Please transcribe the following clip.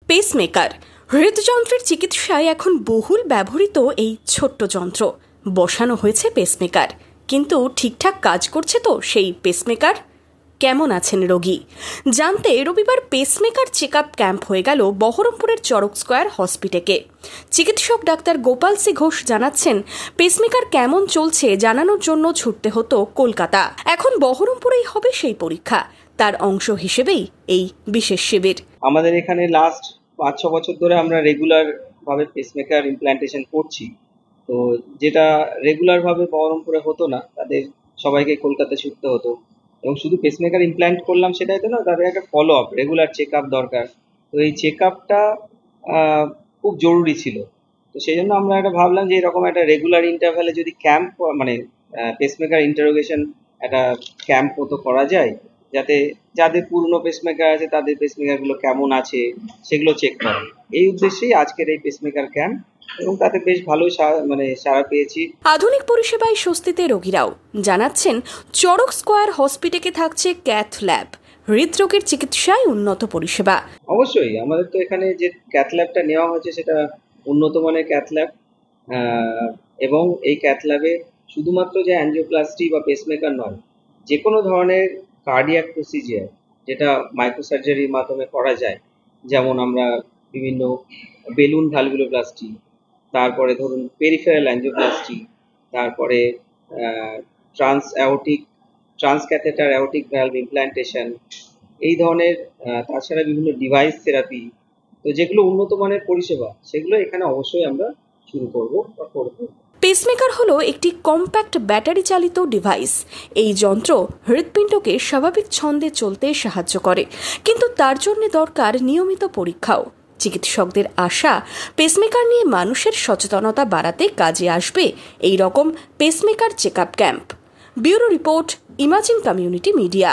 Pacemaker হৃদযন্ত্রের চিকিৎসায় এখন বহুল ব্যবহৃত এই ছোট্ট যন্ত্র বসানো হয়েছে পেসমেকার, কিন্তু ঠিকঠাক কাজ করছে তো সেই পেসমেকার? কেমন আছেন রোগী জানতে রবিবার পেসমেকার চেকআপ ক্যাম্প হয়ে গেল বহরমপুরের চড়ক স্কয়ার হসপিটালে। চিকিৎসক ডাক্তার গোপাল সি ঘোষ জানাচ্ছেন, পেসমেকার কেমন চলছে জানানোর জন্য ছুটতে হতো কলকাতা। এখন বহরমপুরেই হবে সেই পরীক্ষা, তার অংশ হিসেবেই এই বিশেষ শিবির। আমাদের এখানে লাস্ট 5-6 বছর ধরে আমরা রেগুলার ভাবে পেসমেকার ইমপ্ল্যান্টেশন করছি। তো যেটা রেগুলার ভাবে বহরমপুরে হতো না, তাদের সবাইকে কলকাতা ছুটতে হতো। এবং শুধু পেসমেকার ইমপ্ল্যান্ট করলাম সেটাই তো না, তাদের একটা follow up, regular check up দরকার। তো এই চেক আপটা খুব জরুরি ছিল। তো সেই জন্য আমরা একটা ভাবলাম যে এরকম একটা রেগুলার ইন্টারভ্যালে যদি ক্যাম্প মানে পেসমেকার ইন্টারোগেশন একটা ক্যাম্প মতো করা যায়, যাতে যাদের পুরনো পেসমেকার আছে তাদের পেসমেকারগুলো কেমন আছে সেগুলো চেক করা। এই উদ্দেশ্যেই আজকের এই পেসমেকার ক্যাম্প, এবং তাতে বেশ ভালোই সাড়া পেয়েছি। আধুনিক পরিষেবায় স্বস্তিতে রোগীরাও জানাচ্ছেন, চড়ক স্কয়ার হসপিটালে থাকছে ক্যাথ ল্যাব, হৃদরোগের চিকিৎসায় উন্নত পরিষেবা। অবশ্যই আমাদের তো এখানে যে ক্যাথ ল্যাবটা নেওয়া হয়েছে সেটা উন্নত মানের ক্যাথ ল্যাব, এবং এই ক্যাথ ল্যাবে শুধুমাত্র যে অ্যাঞ্জিওপ্লাস্টি বা পেসমেকার নয়, যে কোনো ধরনের কার্ডিয়াক প্রসিজিয়ার যেটা মাইক্রোসার্জারির মাধ্যমে করা যায়, যেমন আমরা বিভিন্ন বেলুন ভ্যালভুলোপ্লাস্টি, তারপরে ধরুন পেরিফেরাল অ্যাঞ্জিওপ্লাস্টি, তারপরে ট্রান্সক্যাথেটার অ্যাওর্টিক ভ্যালভ ইমপ্ল্যান্টেশন, এই ধরনের তাছাড়া বিভিন্ন ডিভাইস থেরাপি, তো যেগুলো উন্নত মানের পরিষেবা সেগুলো এখানে অবশ্যই আমরা শুরু করব বা করব। পেসমেকার হলো একটি কম্প্যাক্ট ব্যাটারি চালিত ডিভাইস। এই যন্ত্র হৃৎপিণ্ডকে স্বাভাবিক ছন্দে চলতে সাহায্য করে, কিন্তু তার জন্য দরকার নিয়মিত পরীক্ষাও। চিকিৎসকদের আশা, পেসমেকার নিয়ে মানুষের সচেতনতা বাড়াতে কাজে আসবে এই রকম pacemaker checkup camp. Bureau report, imagine community media.